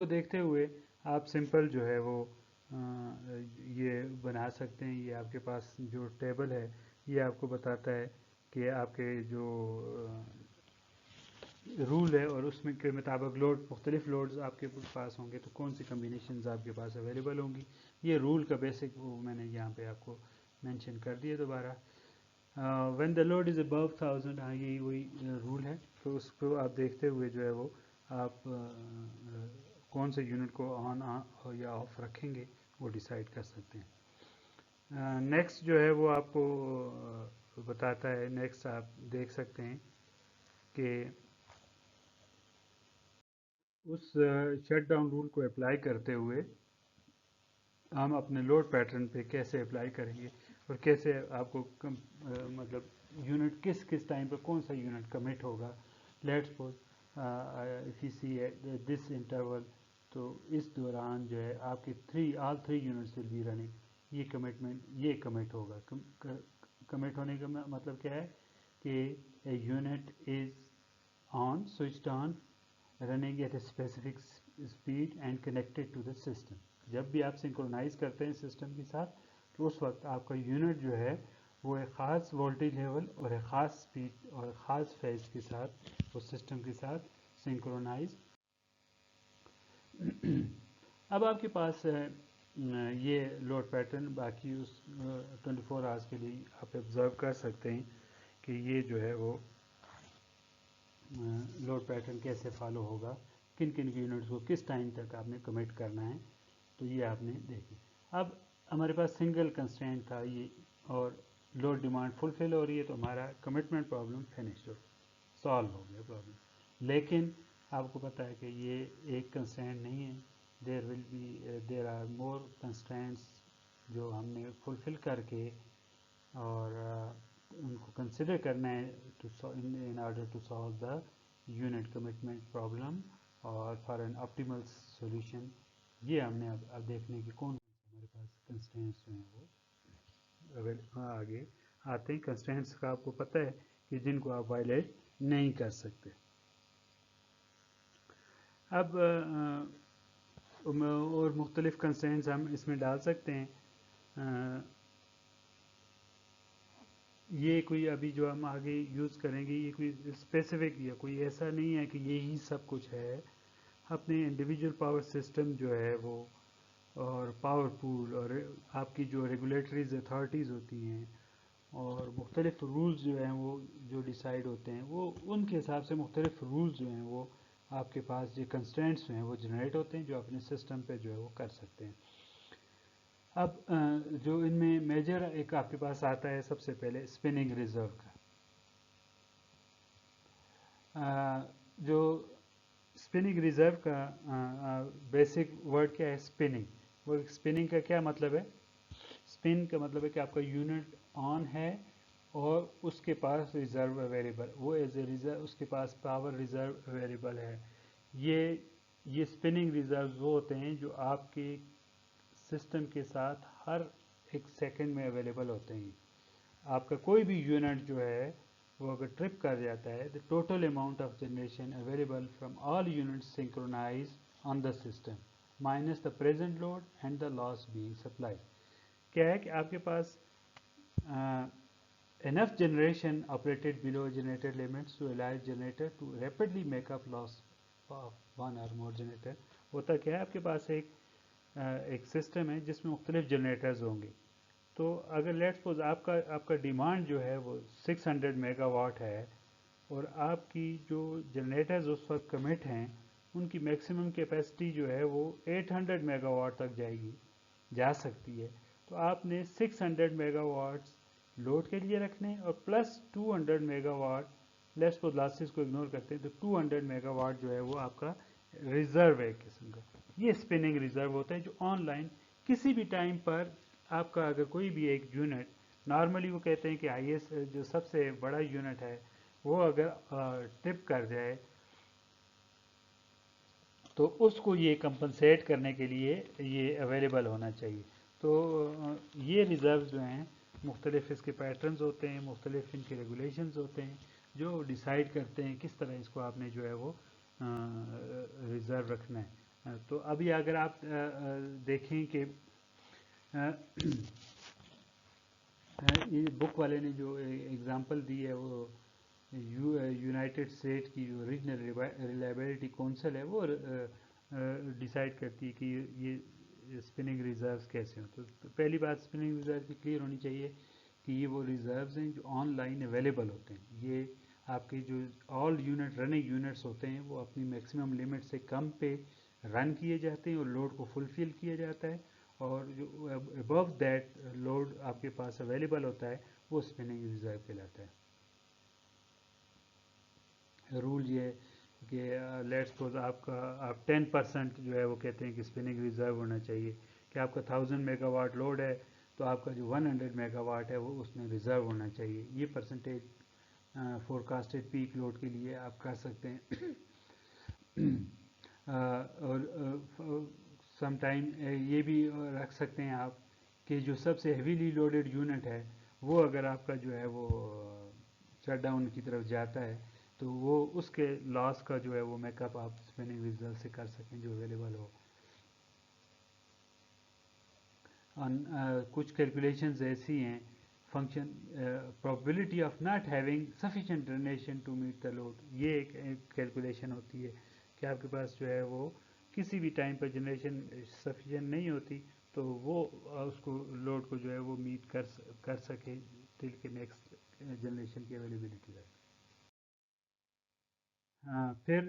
کو देखते हुए आप सिंपल जो है वो ये बना सकते हैं। ये आपके पास जो टेबल है ये आपको बताता है कि आपके जो रूल है और उसमें के मुताबिक लोड मुख्तलिफ लोड्स आपके पास होंगे तो कौन सी कम्बिनेशंस आपके पास अवेलेबल होंगी। ये रूल का बेसिक वो मैंने यहाँ पे आपको मेंशन कर दिया दोबारा। When the load is above 1000, हाँ यही वही रूल है। तो उसको आप देखते हुए जो है वो आप कौन से यूनिट को ऑन या ऑफ रखेंगे वो डिसाइड कर सकते हैं। नेक्स्ट जो है वो आपको बताता है। नेक्स्ट आप देख सकते हैं कि उस शट डाउन रूल को अप्लाई करते हुए हम अपने लोड पैटर्न पे कैसे अप्लाई करेंगे और कैसे आपको मतलब यूनिट किस किस टाइम पे कौन सा यूनिट कमिट होगा। Let's suppose if you see this interval, तो इस दौरान जो है आपके all three units will be running. ये कमिटमेंट ये कमिट होगा। कमिट होने का मतलब क्या है कि A unit is on switched on running at a specific speed and connected to the system. जब भी आप सिंक्रोनाइज करते हैं सिस्टम के साथ तो उस वक्त आपका यूनिट जो है वो एक ख़ास वोल्टेज लेवल और एक ख़ास स्पीड और ख़ास फेज के साथ उस सिस्टम के साथ सिंक्रोनाइज। अब आपके पास ये लोड पैटर्न बाकी उस 24 आवर्स के लिए आप ऑब्ज़र्व कर सकते हैं कि ये जो है वो लोड पैटर्न कैसे फॉलो होगा, किन किन यूनिट्स को किस टाइम तक आपने कमिट करना है। तो ये आपने देखी। अब हमारे पास सिंगल कंस्ट्रेंट था ये और लोड डिमांड फुलफिल हो रही है तो हमारा कमिटमेंट प्रॉब्लम फिनिश हो सॉल्व हो गया प्रॉब्लम। लेकिन आपको पता है कि ये एक कंस्ट्रेंट नहीं है। देर आर मोर कंस्ट्रेंट्स जो हमने फुलफिल करके और उनको कंसिडर करना है to in order to solve the unit commitment problem और फॉर एन ऑप्टिमल सॉल्यूशन। ये हमने अब देखने की कौन हमारे पास कंस्ट्रेंट्स जो हैं वो आगे आते हैं। कंस्ट्रेंट्स का आपको पता है कि जिनको आप वायलेट नहीं कर सकते। अब और मुख्तलिफ कंस्ट्रेंट्स हम इसमें डाल सकते हैं। ये कोई अभी जो हम आगे यूज़ करेंगे ये कोई स्पेसिफिक या कोई ऐसा नहीं है कि यही सब कुछ है। अपने इंडिविजुअल पावर सिस्टम जो है वो और पावर पूल और आपकी जो रेगुलेटरीज अथॉरिटीज़ होती हैं और मुख्तलिफ रूल्स जो हैं वो जो डिसाइड होते हैं वो उनके हिसाब से मुख्तलिफ रूल्स जो हैं वो आपके पास जो कंस्ट्रेंट्स जो हैं वो जनरेट होते हैं जो अपने सिस्टम पे जो है वो कर सकते हैं। अब जो इनमें मेजर एक आपके पास आता है सबसे पहले स्पिनिंग रिजर्व का। जो स्पिनिंग रिजर्व का बेसिक वर्ड क्या है स्पिनिंग। वो स्पिनिंग का क्या मतलब है। स्पिन का मतलब है कि आपका यूनिट ऑन है और उसके पास रिजर्व अवेलेबल वो एज ए रिजर्व उसके पास पावर रिजर्व अवेलेबल है। ये ये स्पिनिंग रिजर्व वो होते हैं जो आपके सिस्टम के साथ हर एक सेकंड में अवेलेबल होते हैं। आपका कोई भी यूनिट जो है वो अगर ट्रिप कर जाता है the total amount of generation available from all units synchronize on the system minus the present load and the loss being supply. क्या है कि आपके पास enough generation operated below generated limits to allow generator to rapidly make up loss of one or more generator। होता क्या है आपके पास एक system है जिसमें मुख्तलिफ जनरेटर्स होंगे। तो अगर लेट्स सपोज आपका डिमांड जो है वो 600 मेगावाट है और आपकी जो जनरेटर्स उस वक्त कमिट हैं उनकी मैक्सिमम कैपेसिटी जो है वो 800 मेगावाट तक जा सकती है। तो आपने 600 मेगावाट्स लोड के लिए रखने और plus 200 megawatt let's suppose losses को इग्नोर करते हैं तो 200 मेगावाट जो है वो आपका रिजर्व है एक किस्म का। ये स्पिनिंग रिजर्व होता है जो ऑनलाइन किसी भी टाइम पर आपका अगर कोई भी एक यूनिट नॉर्मली वो कहते हैं कि हाईएस्ट जो सबसे बड़ा यूनिट है वो अगर ट्रिप कर जाए तो उसको ये कंपनसेट करने के लिए ये अवेलेबल होना चाहिए। तो ये रिज़र्व जो हैं मुख्तलिफ इसके पैटर्न्स होते हैं, मुख्तलिफ इनके रेगुलेशंस होते हैं जो डिसाइड करते हैं किस तरह इसको आपने जो है वो रिज़र्व रखना है। تو ابھی اگر آپ دیکھیں کہ یہ بک والے نے جو اگزامپل دی ہے وہ یونائٹڈ اسٹیٹ کی جو ریجنل ریلائبلٹی کونسل ہے وہ ڈیسائیڈ کرتی ہے کہ یہ اسپننگ ریزروز کیسے ہوں. تو پہلی بات اسپننگ ریزرو کی کلیئر ہونی چاہیے کہ یہ وہ ریزروز ہیں جو آن لائن اویلیبل ہوتے ہیں. یہ آپ کے جو آل یونٹ رننگ یونٹس ہوتے ہیں وہ اپنی میکسیمم لمٹ سے کم پہ رن کیے جاتے ہیں اور لوڈ کو فلفل کیا جاتا ہے, اور جو ابو دیٹ لوڈ آپ کے پاس اویلیبل ہوتا ہے وہ اسپننگ ریزرو کہلاتا ہے. رول یہ کہ لیٹس سپوز آپ 10% جو ہے وہ کہتے ہیں کہ اسپننگ ریزرو ہونا چاہیے, کہ آپ کا 1000 میگا واٹ لوڈ ہے تو آپ کا جو 100 میگا واٹ ہے وہ اس میں ریزرو ہونا چاہیے. یہ پرسنٹیج فورکاسٹڈ پیک لوڈ کے لیے آپ کر سکتے ہیں. اور سم ٹائم یہ بھی رکھ سکتے ہیں آپ کہ جو سب سے ہیویلی لوڈڈ یونٹ ہے وہ اگر آپ کا جو ہے وہ شٹ ڈاؤن کی طرف جاتا ہے تو وہ اس کے لاس کا جو ہے وہ میک اپ آپ اسپننگ ریزرو سے کر سکیں جو اویلیبل ہو. کچھ کیلکولیشنز ایسی ہیں function probability of not having sufficient generation to meet the load, یہ ایک کیلکولیشن ہوتی ہے کہ آپ کے پاس جو ہے وہ کسی بھی ٹائم پر جنریشن سفیشینٹ نہیں ہوتی تو وہ اس کو لوڈ کو جو ہے وہ میٹ کر سکے ٹل کے نیکسٹ جنریشن کی اویلیبلٹی رہے. پھر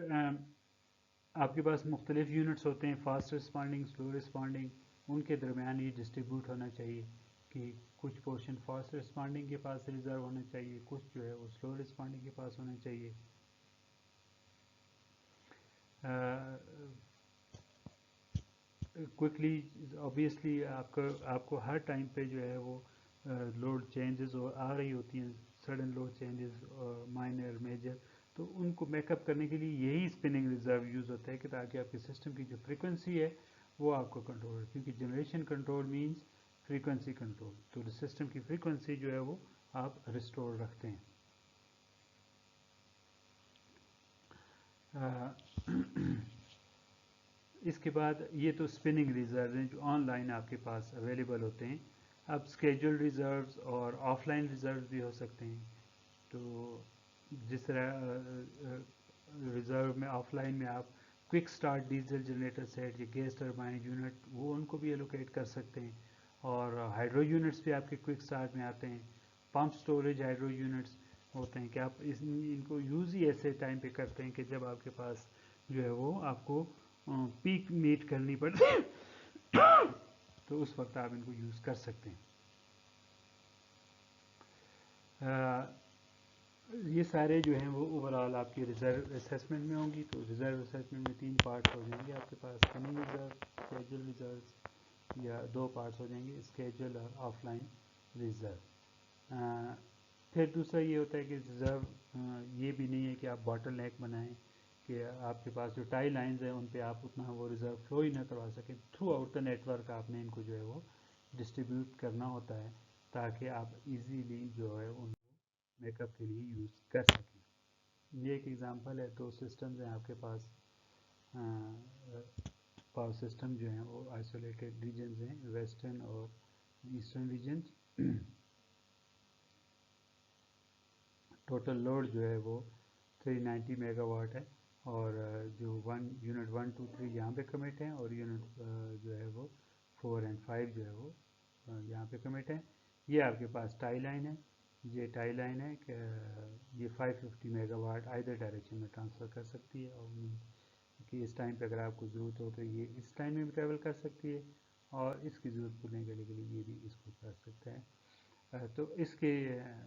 آپ کے پاس مختلف یونٹس ہوتے ہیں, فاسٹ رسپانڈنگ, سلو رسپانڈنگ. ان کے درمیان یہ ڈسٹریبیوٹ ہونا چاہیے کہ کچھ پورشن فاسٹ رسپانڈنگ کے پاس ریزرو ہونا چاہیے, کچھ جو ہے وہ سلو رسپانڈنگ کے پاس ہونا چاہیے. کوئکلی اوبیسلی آپ کو ہر ٹائم پہ جو ہے وہ لوڈ چینجز آ رہی ہوتی ہیں, sudden load changes minor major, تو ان کو میک اپ کرنے کے لیے یہی اسپننگ ریزرو یوز ہوتا ہے کہ تاکہ آپ کے سسٹم کی جو فریکوینسی ہے وہ آپ کو کنٹرول, کیونکہ generation control means frequency control, تو سسٹم کی فریکوینسی جو ہے وہ آپ ریسٹور رکھتے ہیں. اس کے بعد یہ تو اسپننگ ریزرو ہیں جو آن لائن آپ کے پاس اویلیبل ہوتے ہیں. اب اسکیجول ریزروز اور آف لائن ریزروز بھی ہو سکتے ہیں. تو جس طرح ریزرو میں آف لائن میں آپ quick start diesel generator set یا گیس ٹربائن یونٹ وہ ان کو بھی ایلوکیٹ کر سکتے ہیں, اور ہائیڈرو یونٹس بھی آپ کے کوئک سٹارٹ میں آتے ہیں. پمپ سٹوریج ہائیڈرو یونٹس ہوتے ہیں کہ آپ ان کو یوز ہی ایسے ٹائم پہ کرتے ہیں کہ جب آپ کے پاس جو ہے وہ آپ کو پیک میٹ کرنی پڑے تو اس وقت آپ ان کو یوز کر سکتے ہیں. یہ سارے جو ہیں وہ اوور آل آپ کی ریزرو اسیسمنٹ میں ہوں گی. تو ریزرو اسیسمنٹ میں 3 پارٹس ہو جائیں گے آپ کے پاس, اسپننگ ریزرو, اسکیجول ریزروز, یا 2 پارٹس ہو جائیں گے اسکیجول اور آف لائن ریزرو. پھر دوسرا یہ ہوتا ہے کہ ریزرو یہ بھی نہیں ہے کہ آپ باٹل نیک بنائیں کہ آپ کے پاس جو ٹائی لائنز ہیں ان پہ آپ اتنا وہ ریزرو فلو ہی نہ کروا سکیں. Throughout the network آپ نے ان کو جو ہے وہ ڈسٹریبیوٹ کرنا ہوتا ہے تاکہ آپ ایزیلی جو ہے ان کو میک اپ کے لیے یوز کر سکیں. یہ ایک ایگزامپل ہے, 2 سسٹمز ہیں آپ کے پاس. پاور سسٹم جو ہیں وہ آئسولیٹڈ ریجنز ہیں, ویسٹرن اور ایسٹرن ریجنز. ٹوٹل لوڈ جو ہے وہ 390 میگا واٹ ہے, اور جو یونٹ 1 2 3 یہاں پہ کمٹ ہیں, اور یونٹ جو ہے وہ 4 اور 5 جو ہے وہ یہاں پہ کمٹ ہیں. یہ آپ کے پاس ٹائی لائن ہے, یہ ٹائی لائن ہے کہ یہ 550 میگا واٹ آئدر ڈائریکشن میں ٹرانسفر کر سکتی ہے, اور کہ اس ٹائم پہ اگر آپ کو ضرورت ہو تو یہ اس ٹائم میں بھی ٹریول کر سکتی ہے, اور اس کی ضرورت پورنے کرنے کے لیے یہ بھی اس کو کر سکتا ہے. تو اس کے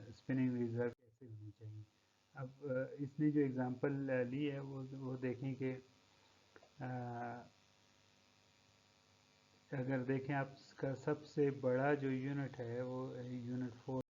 اسپننگ ریزرو کیسے ہونی چاہیے. اب اس نے جو ایگزامپل لی ہے وہ دیکھیں کہ اگر دیکھیں آپ کا سب سے بڑا جو یونٹ ہے وہ یونٹ 4